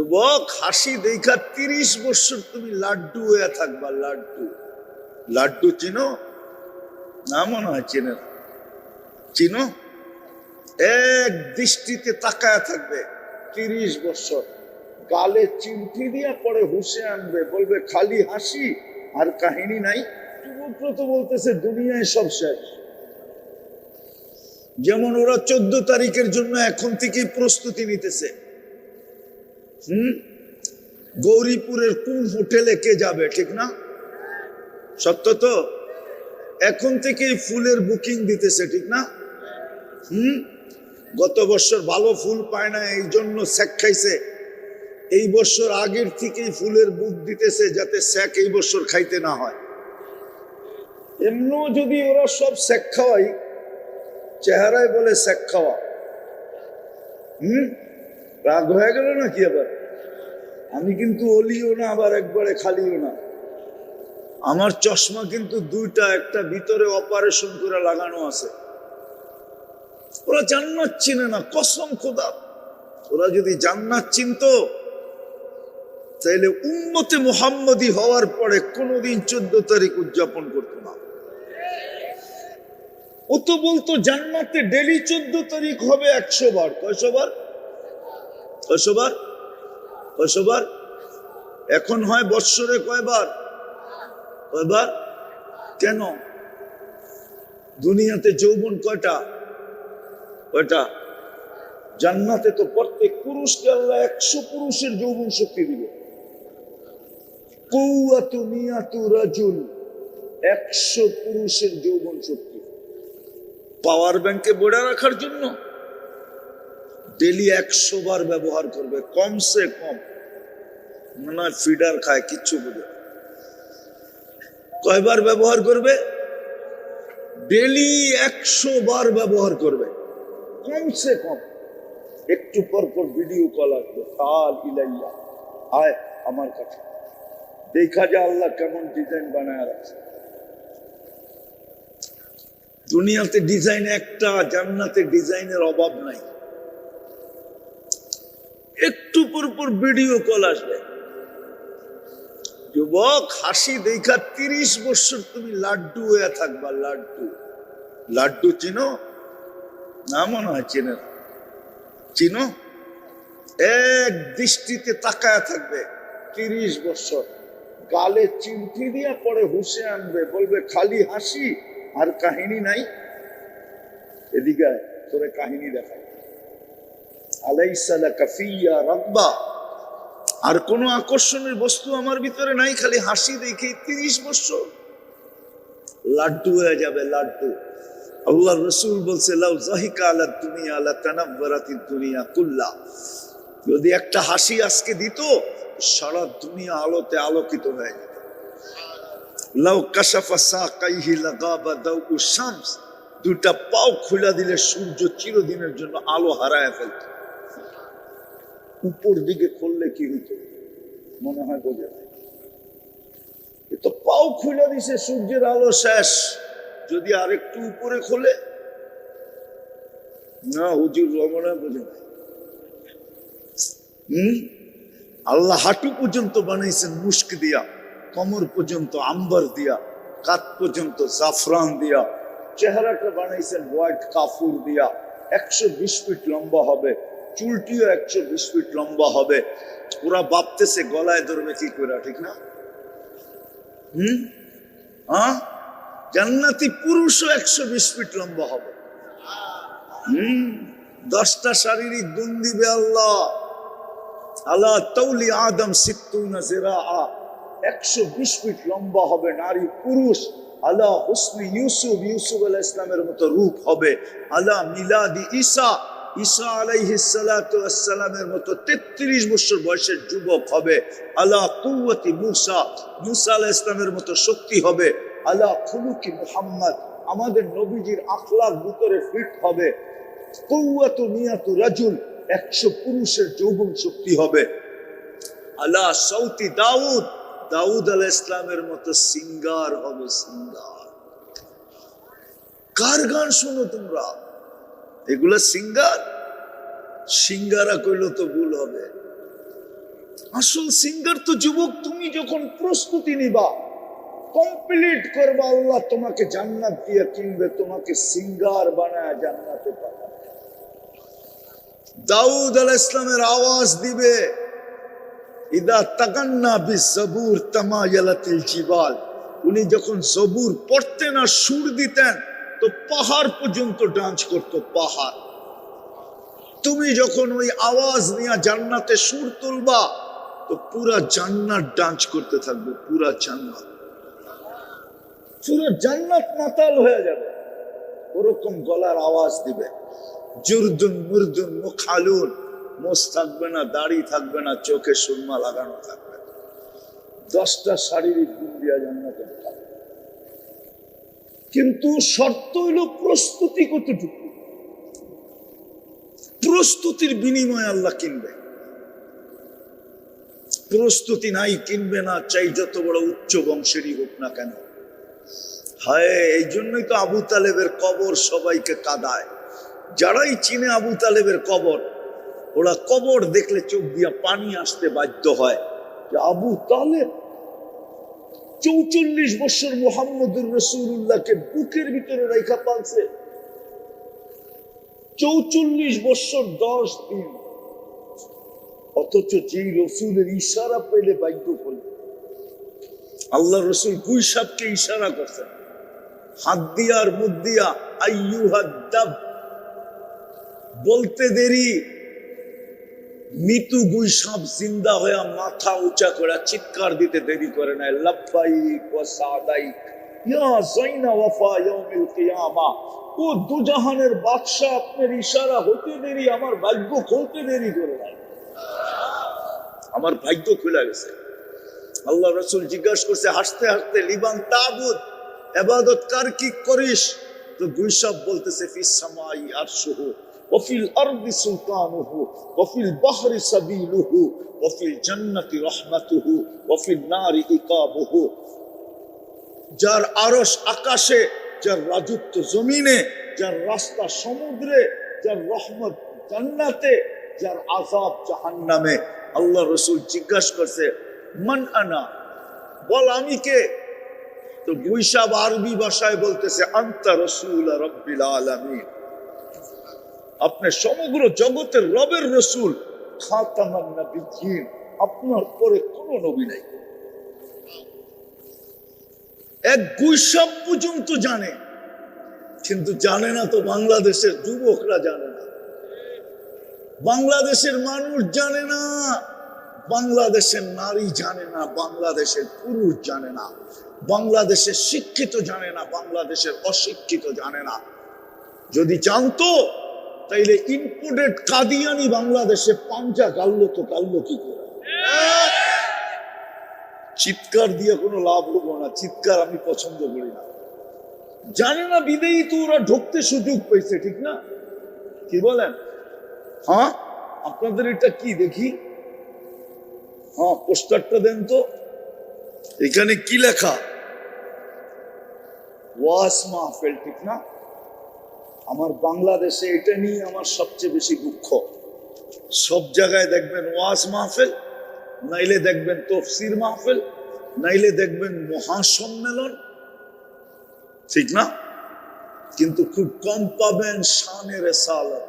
যুবক হাসি দেখা 30 বছর তুমি লাড্ডু হয়ে থাকবা। লাড্ডু লাড্ডু চিনো না? মনে হয় চিনে না। চিনো? এক দৃষ্টিতে তাকায় থাকবে 30 বছর, গালে চিমটি দিয়া পরে হুসে আনবে, বলবে খালি হাসি আর কাহিনী নাই। যুবকরা তো বলতেছে দুনিয়ায় সব শেষ। যেমন ওরা 14 তারিখের জন্য এখন থেকেই প্রস্তুতি নিতেছে। গৌরীপুরের কোন হোটেলে কে যাবে, ঠিক না? সত্য তো? এখন থেকেই ফুলের বুকিং দিতেছে, ঠিক না? গত বছর ভালো ফুল পায় না, এই জন্য স্যাক খাইছে। এই বছর আগের থেকেই ফুলের বুক দিতেছে যাতে স্যাক এই বছর খাইতে না হয়। এমনিও যদি ওরা সব স্যাক খাওয়াই, চেহারায় বলে স্যাক খাওয়া। রাগ হয়ে গেল নাকি আবার? আমি কিন্তু অলিও না আবার একবারে খালিও না। আমার চশমা কিন্তু দুইটা, একটা ভিতরে অপারেশন করে লাগানো আছে। ওরা জান্নাত চিনে না, কসম খোদা। ওরা যদি জান্নাত চিনতো তাহলে উম্মতে মুহাম্মদী হওয়ার পরে কোনোদিন 14 তারিখ উদযাপন করতো না। ও তো বলতো জান্নাতে ডেলি 14 তারিখ হবে 100 বার। কয়শো বার? কয়শো বার? কয়শো বার? এখন হয় বৎসরে কয়বার? কয়বার? কেন? দুনিয়াতে যৌবন কয়টা? কয়টা? জান্নাতে তো প্রত্যেক পুরুষকে আল্লাহ 100 পুরুষের যৌবন শক্তি দিবে। কুওয়াতু মিয়াতু রাজুল, 100 পুরুষের যৌবন শক্তি। পাওয়ার ব্যাংকে বড়া রাখার জন্য ডেলি 100 বার ব্যবহার করবে, কমসে কম। না ফিডার খায়, কিচ্ছু বুঝে। কয়বার ব্যবহার করবে? ডেলি 100 বার ব্যবহার করবে, কমসে কম। একটু পর পর ভিডিও কল আসবে, কাল ইলাইয়া আয় আমার কাছে, দেখা যায় আল্লাহ কেমন ডিজাইন বানায় রাখছে। দুনিয়াতে ডিজাইন একটা, জান্নাতে ডিজাইনের অভাব নাই। একটু পর পর ভিডিও কল আসবে। যুবক হাসি দেখা 30 বছর তুমি লাড্ডু হয়ে থাকবা। লাড্ডু লাড্ডু চিনো না? মনে হয় চিনে না। চিনো? এক দৃষ্টিতে তাকায় থাকবে 30 বছর, গালে চিমটি দিয়া পরে হুসে আনবে, বলবে খালি হাসি আর কাহিনী নাই। এদিকে তোরে কাহিনী দেখায়। আলাইসা লাকা ফিয়া রাব্বা, আর কোনো আকর্ষণের বস্তু আমার ভিতরে নাই, খালি হাসি দেখে 30 বছর লাড্ডু হয়ে যাবে। লাড্ডু। আল্লাহ রসুল বলছে লাউ যাহিকা আলা দুনিয়া লা তানাব্বারাতিদ দুনিয়া কুল্লা, যদি একটা হাসি আজকে দিত সারা দুনিয়া আলোতে আলোকিত হয়ে যেত। লাউ কাশাফা সাকাইহি লাগাবা দাউ শামস, দুটা পাও খুলে দিলে সূর্য চিরদিনের জন্য আলো হারায় ফেলত। উপর দিকে খুললে কি হইতো মনে হয় বোঝা যায়। তো পাও খুলে দিছে, সূর্যের আলো শেষ। যদি আরেকটু উপরে খোলে না, হুজুর রমনা বোঝে না। আল্লাহ হাঁটু পর্যন্ত বানাইছেন মুস্ক দিয়া, কমর পর্যন্ত আম্বার দিয়া, কাত পর্যন্ত জাফরান দিয়া, চেহারাটা বানাইছেন হোয়াইট কাফুর দিয়া। 120 ফিট লম্বা হবে, চুলটিও 120 ফিট লম্বা হবে। ওরা ভাবতেছে গলায় ধরবে কি করে, ঠিক না? জান্নাতি পুরুষও 120 ফিট লম্বা হবে। 10টা শারীরিক গুণ দিবে আল্লাহ। আলা তাউলি আদম 60 জিরাআ, 120 ফিট লম্বা হবে নারী পুরুষ। আলা হুসনি ইউসুফ, ইউসুফ আলাইহিস সালামের মতো রূপ হবে। আলা মিলাদি ঈসা, ঈসা আলাইহিস সালাতু ওয়াস সালামের মতো 33 বছর বয়সের যুবক হবে। আলা কুওয়াতি মূসা, মূসা আলাইহিস সালামের মতো শক্তি হবে। আলা খুলুকি মুহাম্মদ, আমাদের নবীজির আখলাক ভিতরে ফিট হবে। কুওয়াতু মিয়াতু রাজুল, 100 পুরুষের যৌবন শক্তি হবে। আলা সাউতি দাউদ, দাউদ আলাইহিস সালামের মতো সিঙ্গার হবে। সিঙ্গার কার গান শোনো তোমরা? এগুলা সিঙ্গার। সিঙ্গারা কইলে তো ভুল হবে। আসল সিঙ্গার তো যুবক, তুমি যখন প্রস্তুতি নিবা, কমপ্লিট করবা, আল্লাহ তোমাকে জান্নাত দিয়ে কিনবে, তোমাকে সিঙ্গার বানায় জান্নাতে পাঠাবে। দাউদ আলাইহিস সালামের আওয়াজ দিবে, ইদা তাগান্না বিজবুর তামায়ালাতিল জিবাল। উনি যখন জবুর পড়তেন আর সুর দিতেন তো পাহাড় পর্যন্ত ডান্স করতো, পাহাড়। তুমি যখন ওই আওয়াজ নিয়ে জান্নাতে সুর তুলবা তো পুরা জান্নাত ডান্স করতে থাকবে, পুরা জান্নাত, পুরা জান্নাত মাতাল হয়ে যাবে। ওরকম গলার আওয়াজ দিবে। জুরদুন মুরদুন মুখালুন, মোষ থাকবে না, দাড়ি থাকবে না, চোখে সুরমা লাগানো থাকবে, 10টা শারীরিক গুণ দিয়া জান্নাতে ঢোকাবে। কিন্তু শর্ত হইল প্রস্তুতি কতটুকু। প্রস্তুতির বিনিময়ে আল্লাহ কিনবে। প্রস্তুতি নাই, কিনবে না, চাই যত বড় উচ্চ বংশেরই হোক না কেন। হায়, এই জন্যই তো আবু তালেবের কবর সবাইকে কাঁদায়। যারাই চিনে আবু তালেবের কবর, ওরা কবর দেখলে চোখ দিয়া পানি আসতে বাধ্য হয়। যে আবু তালেব 44 বছর মুহাম্মদুর রাসূলুল্লাহকে বুকের ভিতরে রাইখা পালছে, 44 বছর 10 দিন, অথচ যেই রসুলের ইশারা পেলে বাধ্য করল। আল্লাহ রসুল গুইসাবকে ইশারা করছেন, হাত দিয়া আর মুখ দিয়া, আইয়ুহাদ্দাব, বলতে দেরি। মৃত্যু গুইসাব জিন্দা হয়ে মাথা উঁচা করে চিৎকার দিতে দেরি করে নাই, লাব্বাইক ওয়া সাদাইক ইয়া যাইনা ওয়াফা ইয়াউমিল কিয়ামা। ও দুজাহানের বাদশা, আপনার ইশারা হতে দেরি, আমার ভাগ্য খুলতে দেরি করে নাই, আমার ভাগ্য খুলে গেছে। আল্লাহ রাসূল জিজ্ঞাসা করছে হাসতে হাসতে, লিবান তাবুদ, ইবাদত কার কি করিস? তো গুইসাব বলতেছে, ফিস সামাই আরশুহু ওয়া ফিল আরদি সুলতানুহু ওয়া ফিল বাহরি সাবিলুহু ওয়া ফিল জান্নাতি রাহমাতুহু ওয়া ফিল নারি ইকাবুহু। যার আরশ আকাশে, যার রাজত্ব জমিনে, যার রাস্তা সমুদ্রে, যার রহমত জান্নাতে, যার আযাব জাহান্নামে। আল্লাহ রাসূল জিজ্ঞাসা করছে, মান আনা, বল আমি কে? তো গুইসাব আরবি ভাষায় বলতেছে, আনতা রাসূল রাব্বিল আলামিন, আপনি সমগ্র জগতের রবের রাসূল, খাতামান নবিয়্যিন, আপনার পরে কোনো নবী নাই। এক গুইসাব পর্যন্ত জানে, কিন্তু জানে না তো বাংলাদেশের যুবকরা জানে না, বাংলাদেশের মানুষ জানে না, বাংলাদেশের নারী জানে না, বাংলাদেশের পুরুষ জানে না, বাংলাদেশের শিক্ষিত জানে না, বাংলাদেশের অশিক্ষিত জানে না। যদি জানতো তাইলে ইম্পোর্টেড কাদিয়ানি বাংলাদেশে পাঞ্জা গাল্লো তো গাল্লো কি করে? চিৎকার দিয়ে কোনো লাভ হবো না, চিৎকার আমি পছন্দ করি না। জানে না বিদেয়ী তো ওরা ঢুকতে সুযোগ পেয়েছে, ঠিক না? কি বলেন? হ্যাঁ, আপনাদের এটা কি দেখি? হ্যাঁ, পোস্টারটা দেন তো। এখানে কি লেখা? ওয়াজ মাহফিল, ঠিক না? আমার বাংলাদেশে এটা নিয়ে আমার সবচেয়ে বেশি দুঃখ। সব জায়গায় দেখবেন ওয়াজ মাহফিল, নাইলে দেখবেন তফসির মাহফিল, নাইলে দেখবেন মহাসম্মেলন, ঠিক না? কিন্তু খুব কম পাবেন শানে রিসালাত।